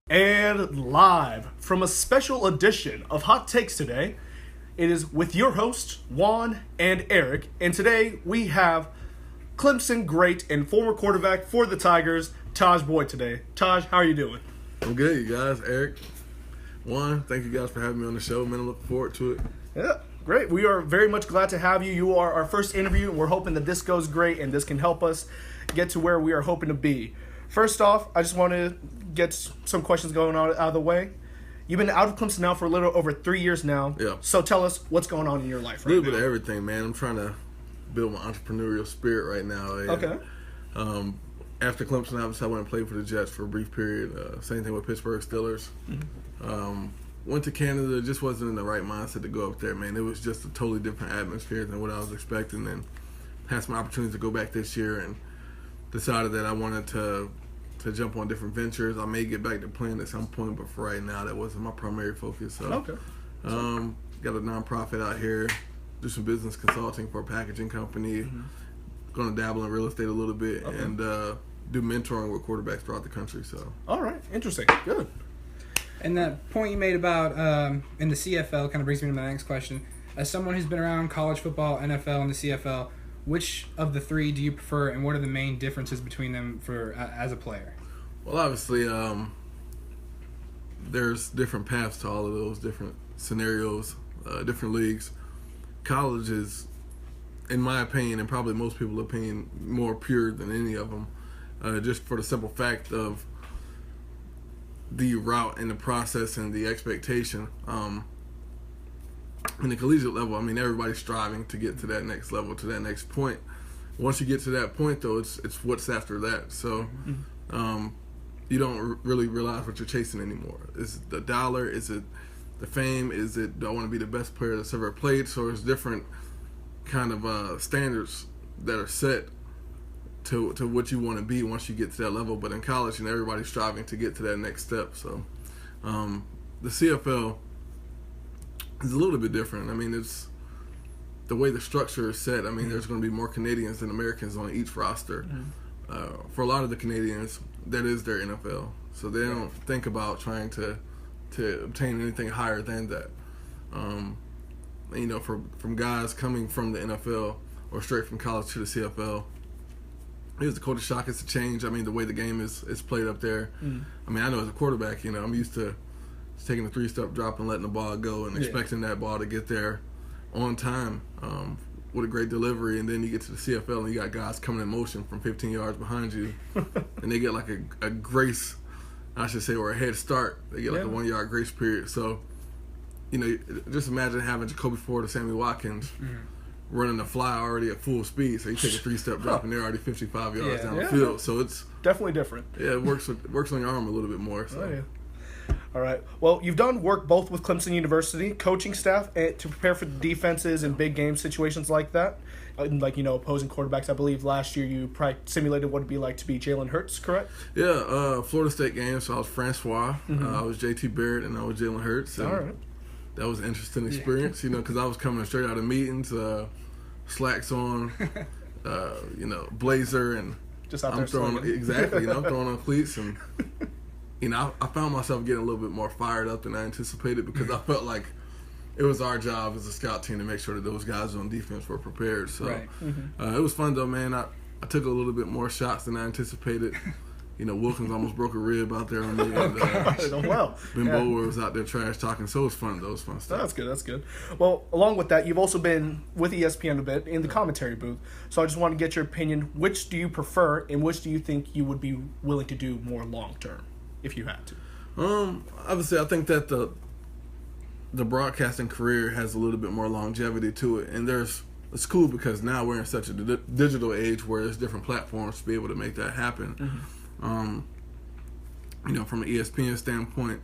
And live from a special edition of Hot Takes today, it is with your hosts, Juan and Erich. And today we have Clemson great and former quarterback for the Tigers, Tajh Boyd today. Taj, how are you doing? I'm good, you guys. Erich, Juan, thank you guys for having me on the show, man. I'm looking forward to it. Yeah, great. We are very much glad to have you. You are our first interview, and we're hoping that this goes great and this can help us get to where we are hoping to be. First off, I just want to get some questions going on out of the way. You've been out of Clemson now for a little over 3 years now. Yeah. So tell us what's going on in your life right now. A little bit of everything, man. I'm trying to build my entrepreneurial spirit right now. Okay. After Clemson, obviously, I went and played for the Jets for a brief period. Same thing with Pittsburgh Steelers. Mm-hmm. Went to Canada. Just wasn't in the right mindset to go up there, man. It was just a totally different atmosphere than what I was expecting. And had some opportunities to go back this year and decided that I wanted to jump on different ventures. I may get back to playing at some point, but for right now, that wasn't my primary focus. So, got a nonprofit out here, do some business consulting for a packaging company. Mm-hmm. Going to dabble in real estate a little bit and do mentoring with quarterbacks throughout the country. So, all right, interesting, good. And that point you made about in the CFL kind of brings me to my next question. As someone who's been around college football, NFL, and the CFL, which of the three do you prefer, and what are the main differences between them for as a player? Well, obviously, there's different paths to all of those different scenarios, different leagues. College is, in my opinion, and probably most people's opinion, more pure than any of them, just for the simple fact of the route and the process and the expectation. In the collegiate level, I mean, everybody's striving to get to that next level, to that next point. Once you get to that point, though, it's what's after that. So you don't really realize what you're chasing anymore. Is it the dollar? Is it the fame? Is it, do I want to be the best player that's ever played? So there's different kind of standards that are set to what you want to be once you get to that level. But in college, everybody's striving to get to that next step. So the CFL is a little bit different. I mean, it's the way the structure is set. I mean, there's going to be more Canadians than Americans on each roster. Mm-hmm. For a lot of the Canadians, that is their NFL. So they don't think about trying to obtain anything higher than that. From guys coming from the NFL or straight from college to the CFL, here's the culture shock. It's a change. I mean, the way the game is played up there. Mm. I mean, I know as a quarterback, I'm used to taking a 3-step drop and letting the ball go and expecting that ball to get there on time with a great delivery. And then you get to the CFL and you got guys coming in motion from 15 yards behind you. And they get like a grace, I should say, or a head start. They get like a 1-yard grace period. So, just imagine having Jacoby Ford or Sammy Watkins running the fly already at full speed. So you take a 3-step drop and they're already 55 yards down the field. So it's definitely different. Yeah, it works on your arm a little bit more. So. Oh, yeah. All right. Well, you've done work both with Clemson University, coaching staff, and to prepare for the defenses in big game situations like that. Like, opposing quarterbacks. I believe last year you probably simulated what it'd be like to be Jalen Hurts, correct? Yeah, Florida State game. So I was Francois, I was JT Barrett, and I was Jalen Hurts. And all right. That was an interesting experience, because I was coming straight out of meetings, slacks on, blazer, and just out I'm throwing I'm throwing on cleats, and I found myself getting a little bit more fired up than I anticipated because I felt like it was our job as a scout team to make sure that those guys on defense were prepared. So it was fun though, man. I took a little bit more shots than I anticipated. Wilkins almost broke a rib out there on me. And, Ben Bower was out there trash talking, so it was fun though. It was fun stuff. That's good. Well, along with that, you've also been with ESPN a bit in the commentary booth. So I just want to get your opinion. Which do you prefer, and which do you think you would be willing to do more long term, if you had to? Obviously, I think that the broadcasting career has a little bit more longevity to it, and it's cool because now we're in such a digital age where there's different platforms to be able to make that happen. Mm-hmm. From an ESPN standpoint,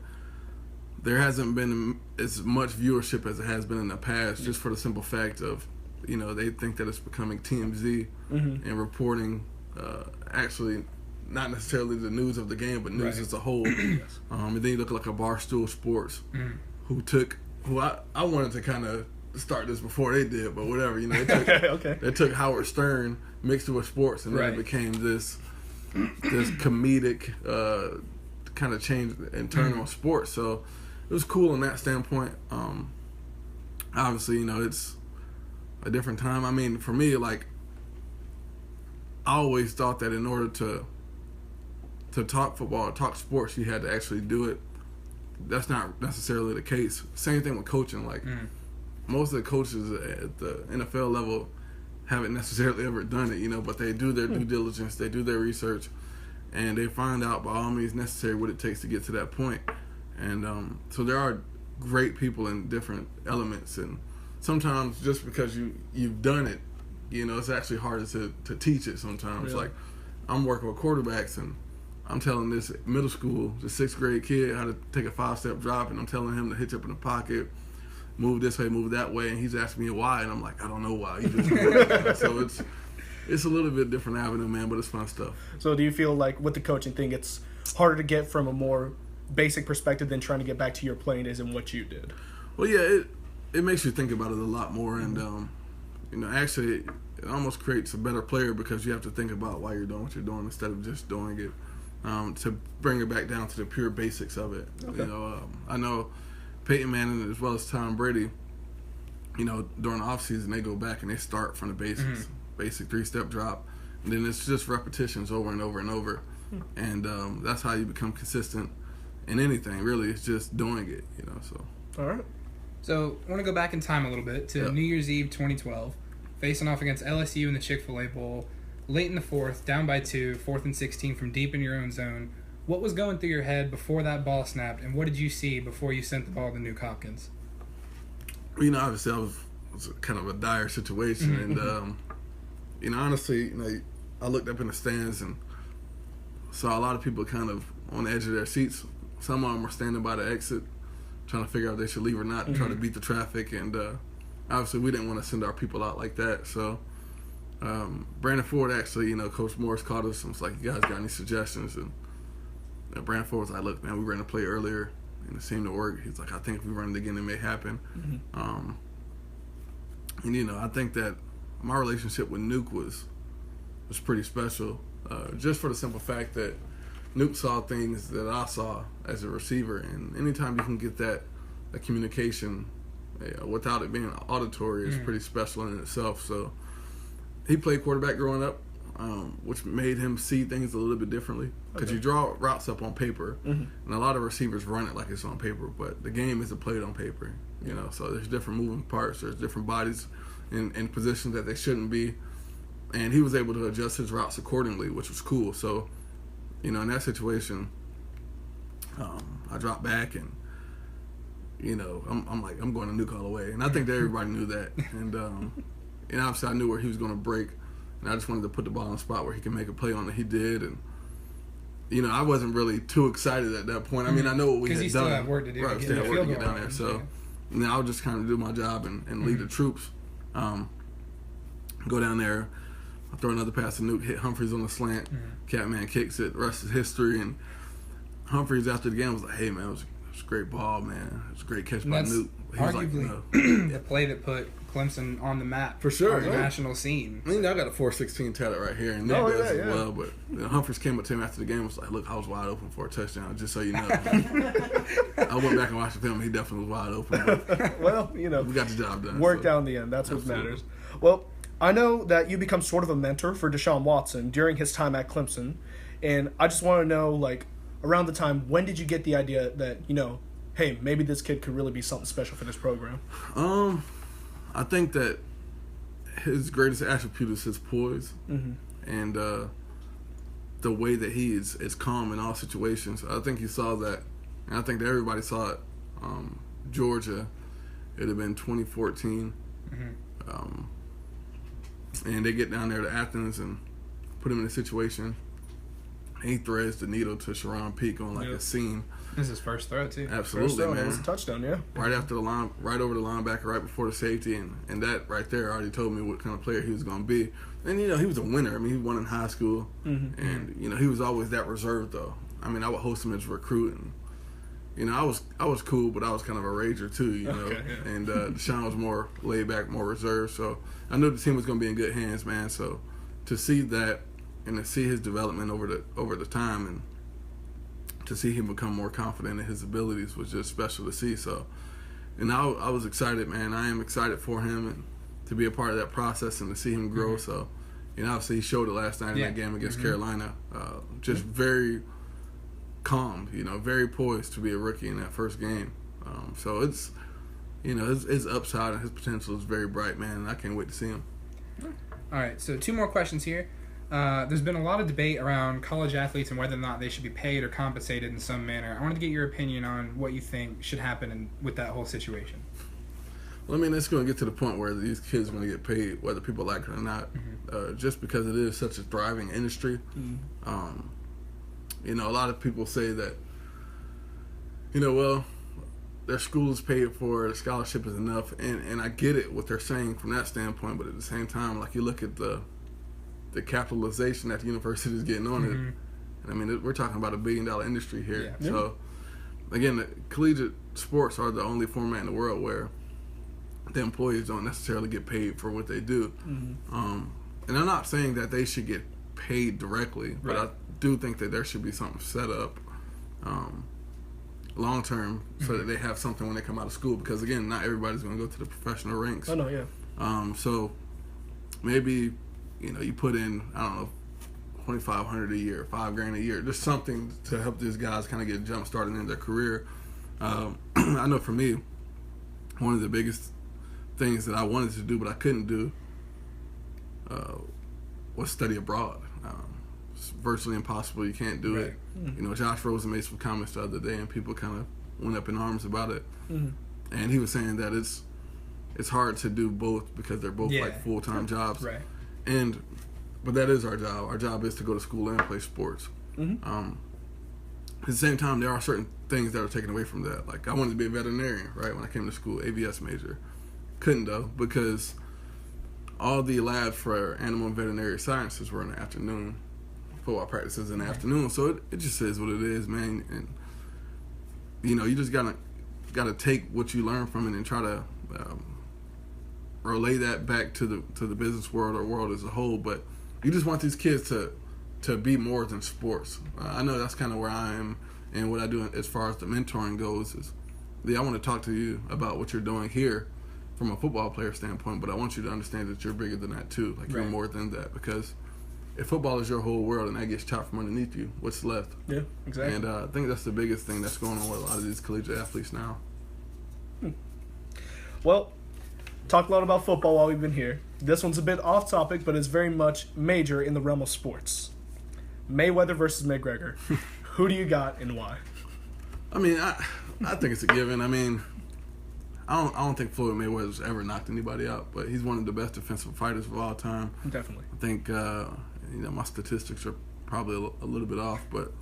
there hasn't been as much viewership as it has been in the past, just for the simple fact of, they think that it's becoming TMZ and reporting actually not necessarily the news of the game, but news as a whole. And then you look like a Barstool Sports, who I wanted to kind of start this before they did, but whatever, they took Howard Stern, mixed it with sports, and then it became this comedic kind of change and turn on sports. So it was cool in that standpoint. Obviously, it's a different time. I mean, for me, like, I always thought that in order to talk football, talk sports, you had to actually do it. That's not necessarily the case. Same thing with coaching. Like, most of the coaches at the NFL level haven't necessarily ever done it, but they do their due diligence, they do their research, and they find out by all means necessary what it takes to get to that point. And so there are great people in different elements, and sometimes just because you've done it, it's actually harder to teach it sometimes. Really? Like, I'm working with quarterbacks, and I'm telling this middle school, the 6th grade kid, how to take a 5-step drop, and I'm telling him to hitch up in the pocket, move this way, move that way, and he's asking me why, and I'm like, I don't know why. You just do it. So it's a little bit different avenue, man, but it's fun stuff. So do you feel like with the coaching thing, it's harder to get from a more basic perspective than trying to get back to your playing days and what you did? Well, yeah, it makes you think about it a lot more, and actually it almost creates a better player because you have to think about why you're doing what you're doing instead of just doing it. To bring it back down to the pure basics of it. Okay. I know Peyton Manning as well as Tom Brady, during the offseason they go back and they start from the basics, basic 3-step drop, and then it's just repetitions over and over and over, and that's how you become consistent in anything. Really, it's just doing it. So. All right. So I want to go back in time a little bit to New Year's Eve 2012, facing off against LSU in the Chick-fil-A Bowl. Late in the fourth, down by 2, 4th and 16 from deep in your own zone. What was going through your head before that ball snapped, and what did you see before you sent the ball to Nuke Hopkins? Obviously, it was kind of a dire situation, and honestly, I looked up in the stands and saw a lot of people kind of on the edge of their seats. Some of them were standing by the exit, trying to figure out if they should leave or not, and try to beat the traffic. And obviously, we didn't want to send our people out like that, so. Brandon Ford actually, Coach Morris called us and was like, you guys got any suggestions? And Brandon Ford was like, look, man, we ran a play earlier and it seemed to work. He's like, I think if we run it again, it may happen. And, I think that my relationship with Nuke was pretty special, just for the simple fact that Nuke saw things that I saw as a receiver. And anytime you can get that communication without it being auditory is pretty special in itself. So, he played quarterback growing up, which made him see things a little bit differently. Because you draw routes up on paper, and a lot of receivers run it like it's on paper, but the game isn't played on paper. So there's different moving parts, there's different bodies in positions that they shouldn't be, and he was able to adjust his routes accordingly, which was cool. So, in that situation, I dropped back and. I'm like, I'm going to Nuke all the way, and I think that everybody knew that, and obviously I knew where he was going to break, and I just wanted to put the ball in a spot where he can make a play on it. He did, and I wasn't really too excited at that point. I mean, I know what we had done. Because you still have work to do. Right, still had work to get down there. So I would just kind of do my job and lead the troops. Go down there, I'll throw another pass to Nuke, hit Humphreys on the slant. Catman kicks it. Rest is history. And Humphreys after the game was like, "Hey man, it was a great ball, man. It was a great catch by Nuke." He was arguably like, no. the play that put Clemson on the map for sure, on the national scene. I mean, I got a 4.16 tatted right here, and Nuke does as well. But Humphreys came up to him after the game and was like, "Look, I was wide open for a touchdown, just so you know." I went back and watched the film. He definitely was wide open. Well, we got the job done. Worked out in the end. That's what matters. Well, I know that you become sort of a mentor for Deshaun Watson during his time at Clemson, and I just want to know, like, around the time, when did you get the idea that, hey, maybe this kid could really be something special for this program? I think that his greatest attribute is his poise and the way that he is calm in all situations. I think he saw that, and I think that everybody saw it. Georgia, it would have been 2014, and they get down there to Athens and put him in a situation. He threads the needle to Sharon Peak on like a seam. This is his first throw too. Absolutely, man. It was a touchdown, yeah. Right after the line, right over the linebacker, right before the safety, and that right there already told me what kind of player he was going to be. And he was a winner. I mean, he won in high school, and he was always that reserved though. I mean, I would host him as a recruit, and I was cool, but I was kind of a rager too, Okay, yeah. And Deshaun was more laid back, more reserved. So I knew the team was going to be in good hands, man. So to see that and to see his development over the time and to see him become more confident in his abilities was just special to see. So, and I was excited, man. I am excited for him and to be a part of that process and to see him grow. So, obviously he showed it last night in that game against Carolina. Just very calm, very poised to be a rookie in that first game. So it's, his upside and his potential is very bright, man. And I can't wait to see him. All right, so 2 more questions here. There's been a lot of debate around college athletes and whether or not they should be paid or compensated in some manner. I wanted to get your opinion on what you think should happen with that whole situation. Well, I mean, it's going to get to the point where these kids are going to get paid, whether people like it or not, just because it is such a thriving industry. A lot of people say that, well, their school is paid for, the scholarship is enough, and I get it, what they're saying from that standpoint, but at the same time, like, you look at the capitalization that the university is getting on it. And I mean, we're talking about $1 billion industry here. Yeah. So, again, the collegiate sports are the only format in the world where the employees don't necessarily get paid for what they do. And I'm not saying that they should get paid directly, but I do think that there should be something set up long term so that they have something when they come out of school. Because, again, not everybody's going to go to the professional ranks. Oh, no, yeah. So, maybe... you put in, I don't know, $2,500 a year, $5,000 a year, just something to help these guys kind of get jump started in their career. I know for me, one of the biggest things that I wanted to do but I couldn't do was study abroad. It's virtually impossible. You can't do it. Josh Rosen made some comments the other day, and people kind of went up in arms about it. And he was saying that it's hard to do both because they're both like full-time jobs. Right. But that is our job. Our job is to go to school and play sports. At the same time, there are certain things that are taken away from that. Like, I wanted to be a veterinarian, right, when I came to school, AVS major. Couldn't, though, because all the labs for animal and veterinary sciences were in the afternoon. Football practices in the afternoon. So it just is what it is, man. And, you just gotta take what you learn from it and try to relay that back to the business world or world as a whole. But you just want these kids to be more than sports. I know that's kind of where I am, and what I do as far as the mentoring goes is, I want to talk to you about what you're doing here from a football player standpoint, but I want you to understand that you're bigger than that too. Like, you're more than that, because if football is your whole world and that gets chopped from underneath you, what's left? Yeah, exactly. And I think that's the biggest thing that's going on with a lot of these collegiate athletes now. Well, talked a lot about football while we've been here. This one's a bit off topic, but it's very much major in the realm of sports. Mayweather versus McGregor. Who do you got and why? I mean, I think it's a given. I mean, I don't think Floyd Mayweather's ever knocked anybody out, but he's one of the best defensive fighters of all time. Definitely. I think my statistics are probably a little bit off, but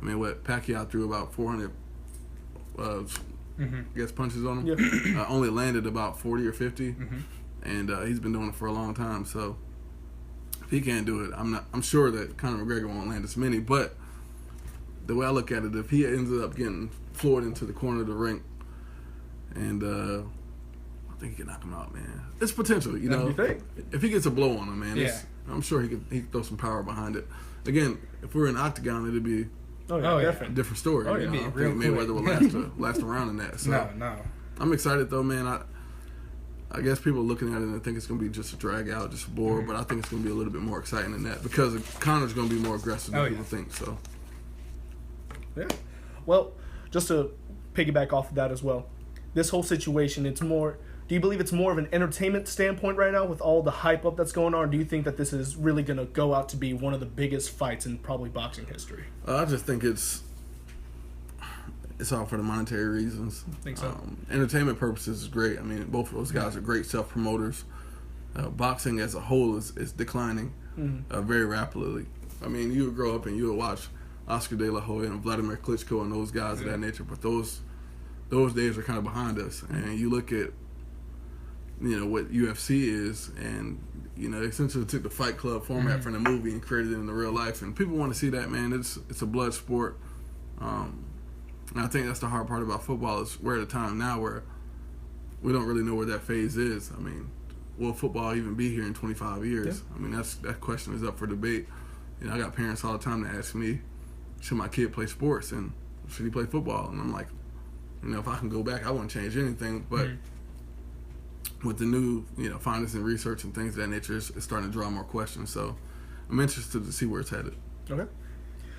I mean, what Pacquiao threw about 400 punches on him. Yeah. Only landed about 40 or 50, and he's been doing it for a long time. So if he can't do it, I'm sure that Conor McGregor won't land as many. But the way I look at it, if he ends up getting Floyd into the corner of the ring, and I think he can knock him out, man. It's potential, you know. You think? If he gets a blow on him, man, I'm sure he can throw some power behind it. Again, if we're in octagon, it'd be a different story. It'd be I real think Mayweather will last around in that. So No. I'm excited though, man. I guess people are looking at it and think it's going to be just a drag out, just a bore, but I think it's going to be a little bit more exciting than that because Conor's going to be more aggressive than people think. So, yeah. Well, just to piggyback off of that as well, this whole situation, do you believe it's more of an entertainment standpoint right now with all the hype up that's going on, or do you think that this is really going to go out to be one of the biggest fights in probably boxing history? I just think it's all for the monetary reasons. I think so. Entertainment purposes is great. I mean, both of those guys are great self-promoters. Boxing as a whole is declining very rapidly. I mean, you would grow up and you would watch Oscar De La Hoya and Vladimir Klitschko and those guys of that nature, but those days are kind of behind us. And you look at, what UFC is, and, they essentially took the Fight Club format from the movie and created it in the real life. And people want to see that, man. It's a blood sport. And I think that's the hard part about football is we're at a time now where we don't really know where that phase is. I mean, will football even be here in 25 years? Yeah. I mean, that question is up for debate. I got parents all the time that ask me, should my kid play sports and should he play football? And I'm like, if I can go back, I wouldn't change anything. But with the new, findings and research and things of that nature, it's starting to draw more questions. So I'm interested to see where it's headed. Okay.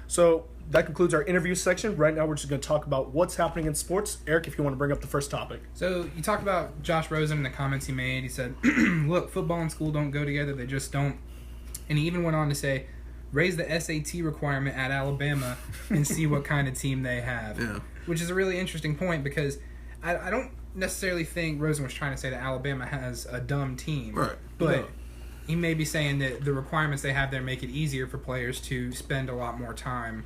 So that concludes our interview section. Right now we're just going to talk about what's happening in sports. Eric, if you want to bring up the first topic. So you talked about Josh Rosen and the comments he made. He said, look, football and school don't go together. They just don't. And he even went on to say, raise the SAT requirement at Alabama and see what kind of team they have. Yeah. Which is a really interesting point because I don't necessarily think Rosen was trying to say that Alabama has a dumb team. Right. But he may be saying that the requirements they have there make it easier for players to spend a lot more time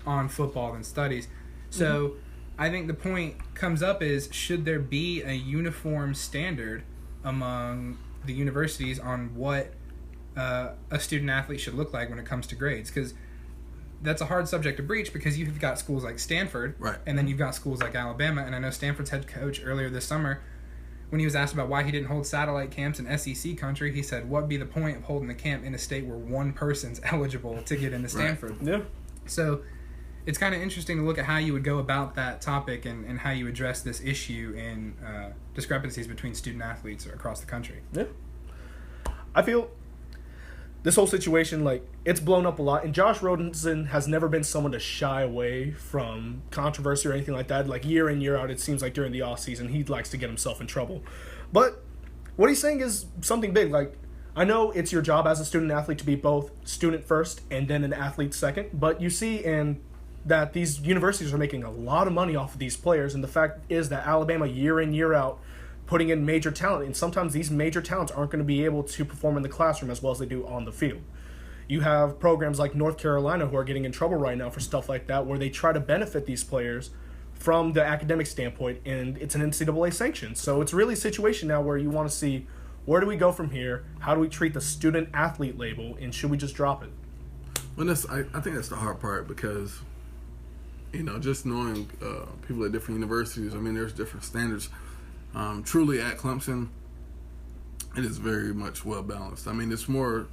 on football than studies. So I think the point comes up is, should there be a uniform standard among the universities on what a student athlete should look like when it comes to grades? Because that's a hard subject to breach because you've got schools like Stanford, and then you've got schools like Alabama. And I know Stanford's head coach earlier this summer, when he was asked about why he didn't hold satellite camps in SEC country, he said, what'd be the point of holding the camp in a state where one person's eligible to get into Stanford? Yeah. So it's kind of interesting to look at how you would go about that topic and how you address this issue in discrepancies between student athletes across the country. Yeah. I feel this whole situation, it's blown up a lot, and Josh Rosen has never been someone to shy away from controversy or anything like that. Year in, year out, it seems like during the off season, he likes to get himself in trouble. But what he's saying is something big. I know it's your job as a student athlete to be both student first and then an athlete second, but you see that these universities are making a lot of money off of these players, and the fact is that Alabama, year in, year out, putting in major talent, and sometimes these major talents aren't going to be able to perform in the classroom as well as they do on the field. You have programs like North Carolina who are getting in trouble right now for stuff like that, where they try to benefit these players from the academic standpoint, and it's an NCAA sanction. So it's really a situation now where you want to see, where do we go from here? How do we treat the student athlete label, and should we just drop it? Well, I think that's the hard part because, just knowing people at different universities, there's different standards. Truly at Clemson, it is very much well balanced. It's more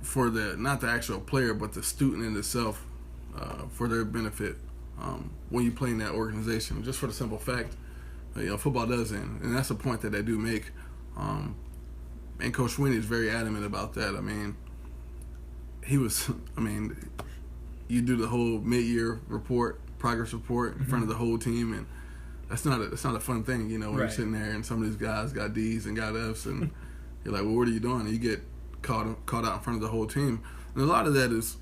for not the actual player, but the student in itself, for their benefit. When you play in that organization, just for the simple fact, football does end, and that's a point that they do make. And Coach Sweeney is very adamant about that. You do the whole mid-year report, progress report in front of the whole team, and it's not a fun thing, when you're sitting there and some of these guys got D's and got F's, and you're like, well, what are you doing? And you get caught out in front of the whole team. And a lot of that is,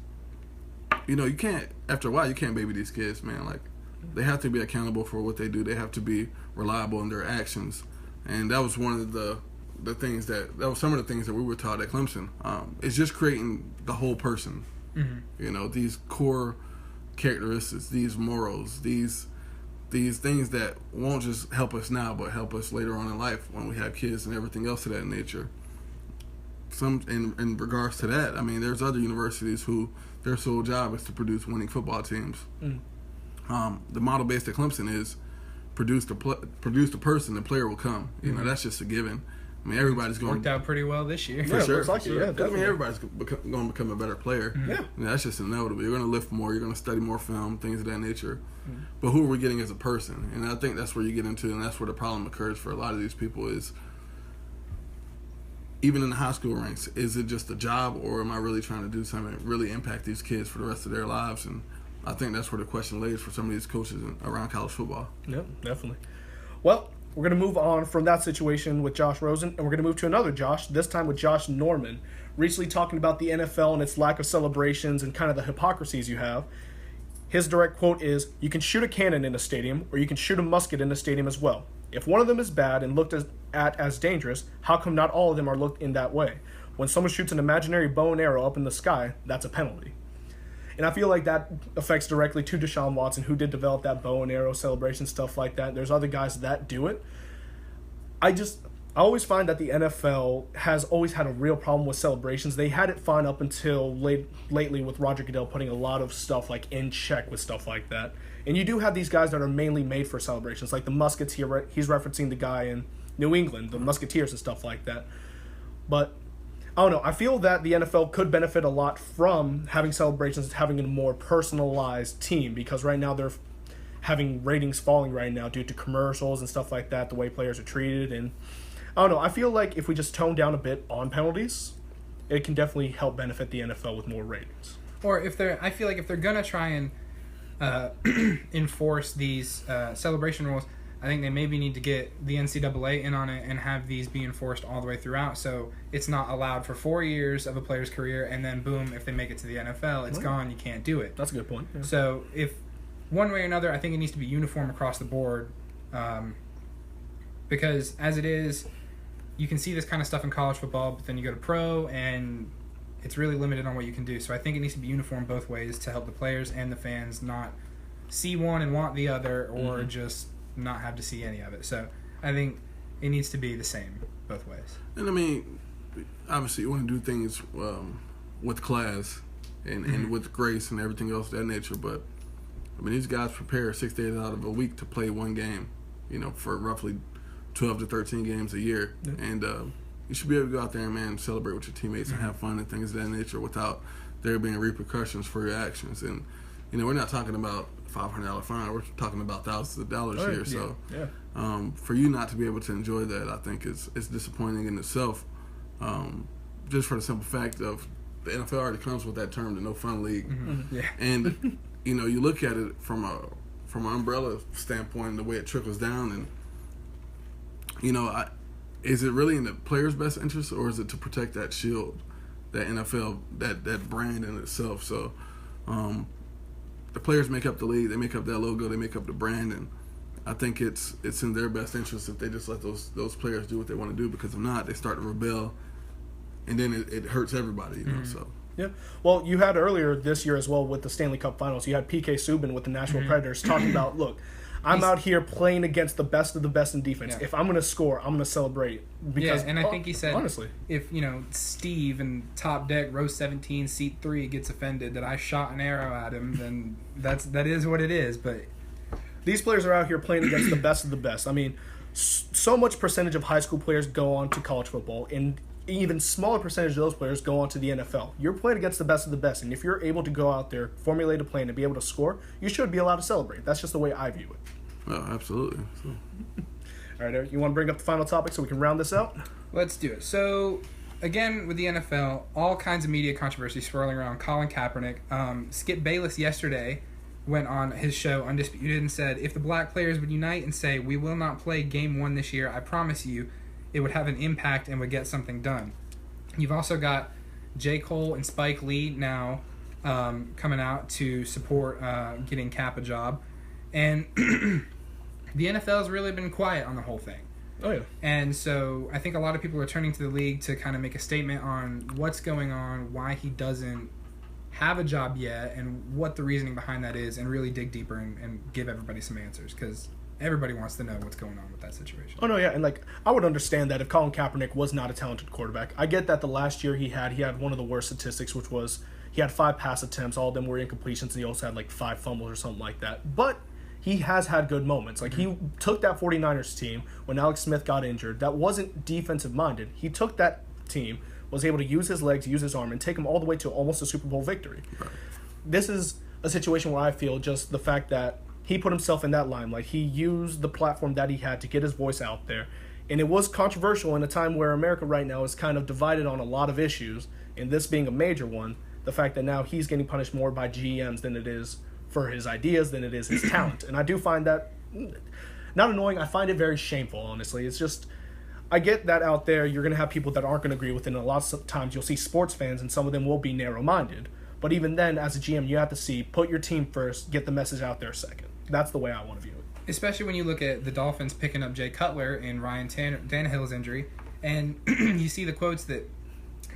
you can't, after a while, you can't baby these kids, man. They have to be accountable for what they do. They have to be reliable in their actions. And that was one of the things that was some of the things that we were taught at Clemson. It's just creating the whole person. These core characteristics, these morals, these things that won't just help us now, but help us later on in life when we have kids and everything else of that nature. Some in regards to that, there's other universities who their sole job is to produce winning football teams. The model based at Clemson is produce the person, the player will come. That's just a given. Everybody's going worked out pretty well this year. For sure. Looks like it, yeah, Everybody's going to become a better player. Yeah, that's just inevitable. You're going to lift more. You're going to study more film, things of that nature. But who are we getting as a person? And I think that's where you get into, and that's where the problem occurs for a lot of these people is, even in the high school ranks, is it just a job, or am I really trying to do something that really impact these kids for the rest of their lives? And I think that's where the question lays for some of these coaches around college football. Yeah, definitely. Well, we're going to move on from that situation with Josh Rosen, and we're going to move to another Josh, this time with Josh Norman, recently talking about the NFL and its lack of celebrations and kind of the hypocrisies you have. His direct quote is, "You can shoot a cannon in a stadium, or you can shoot a musket in a stadium as well. If one of them is bad and looked at as dangerous, how come not all of them are looked in that way? when someone shoots an imaginary bow and arrow up in the sky, that's a penalty. And I feel like that affects directly to Deshaun Watson, who did develop that bow and arrow celebration, stuff like that. There's other guys that do it. I always find that the NFL has always had a real problem with celebrations. They had it fine up until lately with Roger Goodell putting a lot of stuff like in check with stuff like that. And you do have these guys that are mainly made for celebrations, like the Musketeer. He's referencing the guy in New England, the Musketeers and stuff like that. But I don't know. I feel that the NFL could benefit a lot from having celebrations, having a more personalized team, because right now they're having ratings falling right now due to commercials and stuff like that, the way players are treated. And I don't know. I feel like if we just tone down a bit on penalties, it can definitely help benefit the NFL with more ratings. Or I feel like if they're gonna try and enforce these celebration rules, I think they maybe need to get the NCAA in on it and have these be enforced all the way throughout. So it's not allowed for 4 years of a player's career, and then boom, if they make it to the NFL, it's gone. You can't do it. That's a good point. Yeah. So if one way or another, I think it needs to be uniform across the board, because as it is, you can see this kind of stuff in college football, but then you go to pro and it's really limited on what you can do. So I think it needs to be uniform both ways to help the players and the fans not see one and want the other, or just not have to see any of it. So I think it needs to be the same both ways. And I mean, obviously you want to do things with class and with grace and everything else of that nature, but I mean, these guys prepare 6 days out of a week to play one game, for roughly 12 to 13 games a year. Yeah. And you should be able to go out there and, man, celebrate with your teammates and have fun and things of that nature without there being repercussions for your actions. And, we're not talking about $500 fine. We're talking about thousands of dollars here. Yeah. So Yeah. For you not to be able to enjoy that, I think it's disappointing in itself, just for the simple fact of the NFL already comes with that term, the no fun league. Yeah. And, you look at it from an umbrella standpoint, the way it trickles down, and, is it really in the player's best interest, or is it to protect that shield, that NFL, that brand in itself? So the players make up the league, they make up that logo, they make up the brand, and I think it's in their best interest if they just let those players do what they want to do, because if not, they start to rebel, and then it hurts everybody, so. Yeah. Well, you had earlier this year as well with the Stanley Cup Finals, you had PK Subban with the Nashville Predators talking about, look, I'm out here playing against the best of the best in defense. Yeah. If I'm going to score, I'm going to celebrate. Because, and I think he said, honestly, if, Steve in top deck, row 17, seat 3 gets offended that I shot an arrow at him, then that is what it is. But these players are out here playing against the best of the best. I mean, so much percentage of high school players go on to college football, and even smaller percentage of those players go on to the NFL. You're playing against the best of the best, and if you're able to go out there, formulate a plan, and be able to score, you should be allowed to celebrate. That's just the way I view it. Oh, absolutely. So. All right, Eric, you want to bring up the final topic so we can round this out? Let's do it. So, again, with the NFL, all kinds of media controversy swirling around Colin Kaepernick. Skip Bayless yesterday went on his show, Undisputed, and said, if the black players would unite and say, we will not play Game 1 this year, I promise you, it would have an impact and would get something done. You've also got J. Cole and Spike Lee now coming out to support getting Cap a job. And the NFL has really been quiet on the whole thing. Oh, yeah. And so I think a lot of people are turning to the league to kind of make a statement on what's going on, why he doesn't have a job yet, and what the reasoning behind that is, and really dig deeper and give everybody some answers, because everybody wants to know what's going on with that situation. Oh, no, yeah. And, I would understand that if Colin Kaepernick was not a talented quarterback. I get that the last year he had one of the worst statistics, which was he had 5 pass attempts. All of them were incompletions, and he also had, 5 fumbles or something like that. But he has had good moments. He took that 49ers team when Alex Smith got injured. That wasn't defensive-minded. He took that team, was able to use his legs, use his arm, and take them all the way to almost a Super Bowl victory. Right. This is a situation where I feel just the fact that he put himself in that limelight. He used the platform that he had to get his voice out there. And it was controversial in a time where America right now is kind of divided on a lot of issues, and this being a major one, the fact that now he's getting punished more by GMs than it is for his ideas than it is his talent. And I do find that not annoying. I find it very shameful, honestly. It's just, I get that out there you're going to have people that aren't going to agree with it, and a lot of times you'll see sports fans, and some of them will be narrow-minded. But even then, as a GM, you have to see, put your team first, get the message out there second. That's the way I want to view it. Especially when you look at the Dolphins picking up Jay Cutler and Ryan Tannehill's injury, and you see the quotes that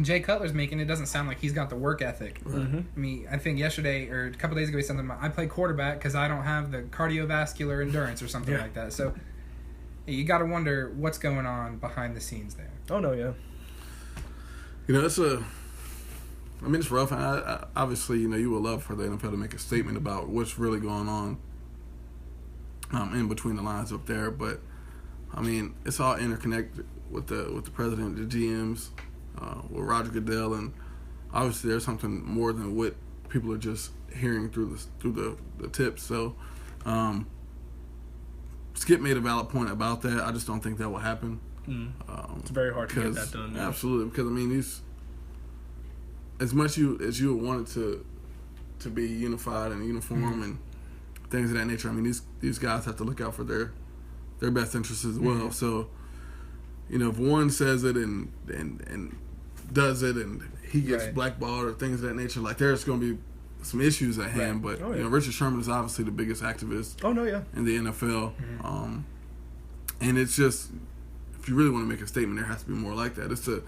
Jay Cutler's making, it doesn't sound like he's got the work ethic. Mm-hmm. I mean, I think yesterday or a couple days ago he said something about, I play quarterback because I don't have the cardiovascular endurance or something like that. So you got to wonder what's going on behind the scenes there. Oh, no, yeah. It's rough. I obviously, you would love for the NFL to make a statement about what's really going on in between the lines up there. But, it's all interconnected with the president, the GMs, with Roger Goodell, and obviously there's something more than what people are just hearing through the tips. So, Skip made a valid point about that. I just don't think that will happen. It's very hard to get that done. Yeah. Absolutely, because these, as much as you want it to be unified and uniform and things of that nature, these guys have to look out for their best interests as well. So, if one says it and does it and he gets blackballed or things of that nature, like there's going to be some issues at hand. But Richard Sherman is obviously the biggest activist in the NFL, and it's just, if you really want to make a statement, there has to be more like that.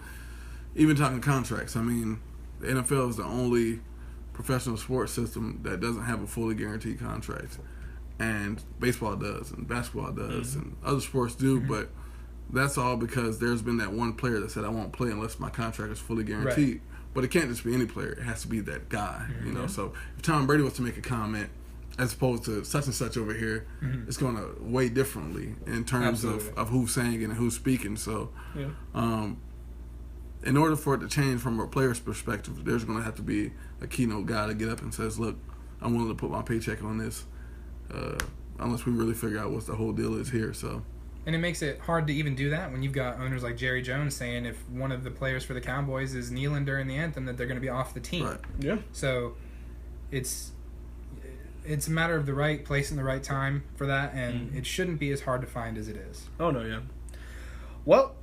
Even talking contracts. The NFL is the only professional sports system that doesn't have a fully guaranteed contract, and baseball does, and basketball does, and other sports do, but that's all because there's been that one player that said, I won't play unless my contract is fully guaranteed. Right. But it can't just be any player. It has to be that guy, So if Tom Brady was to make a comment as opposed to such and such over here, it's going to weigh differently in terms of who's saying it and who's speaking. So in order for it to change from a player's perspective, there's going to have to be a keynote guy to get up and says, look, I'm willing to put my paycheck on this unless we really figure out what the whole deal is here. So. And it makes it hard to even do that when you've got owners like Jerry Jones saying if one of the players for the Cowboys is kneeling during the anthem that they're going to be off the team. Right. Yeah. So it's a matter of the right place and the right time for that, and it shouldn't be as hard to find as it is. Oh, no, yeah. Well,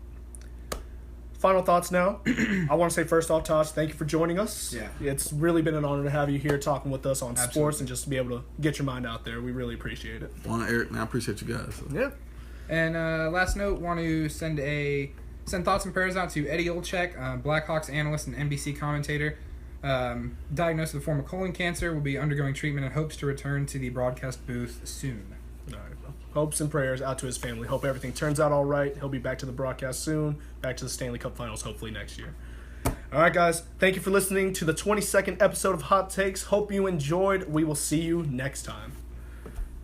final thoughts now. I want to say first off, Tajh, thank you for joining us. Yeah. It's really been an honor to have you here talking with us on sports and just to be able to get your mind out there. We really appreciate it. Juan and Erich, I appreciate you guys. So. Yeah. And last note, want to send thoughts and prayers out to Eddie Olczyk, Blackhawks analyst and NBC commentator. Diagnosed with a form of colon cancer, will be undergoing treatment and hopes to return to the broadcast booth soon. All right. Hopes and prayers out to his family. Hope everything turns out all right. He'll be back to the broadcast soon, back to the Stanley Cup Finals hopefully next year. All right, guys. Thank you for listening to the 22nd episode of Hot Takes. Hope you enjoyed. We will see you next time.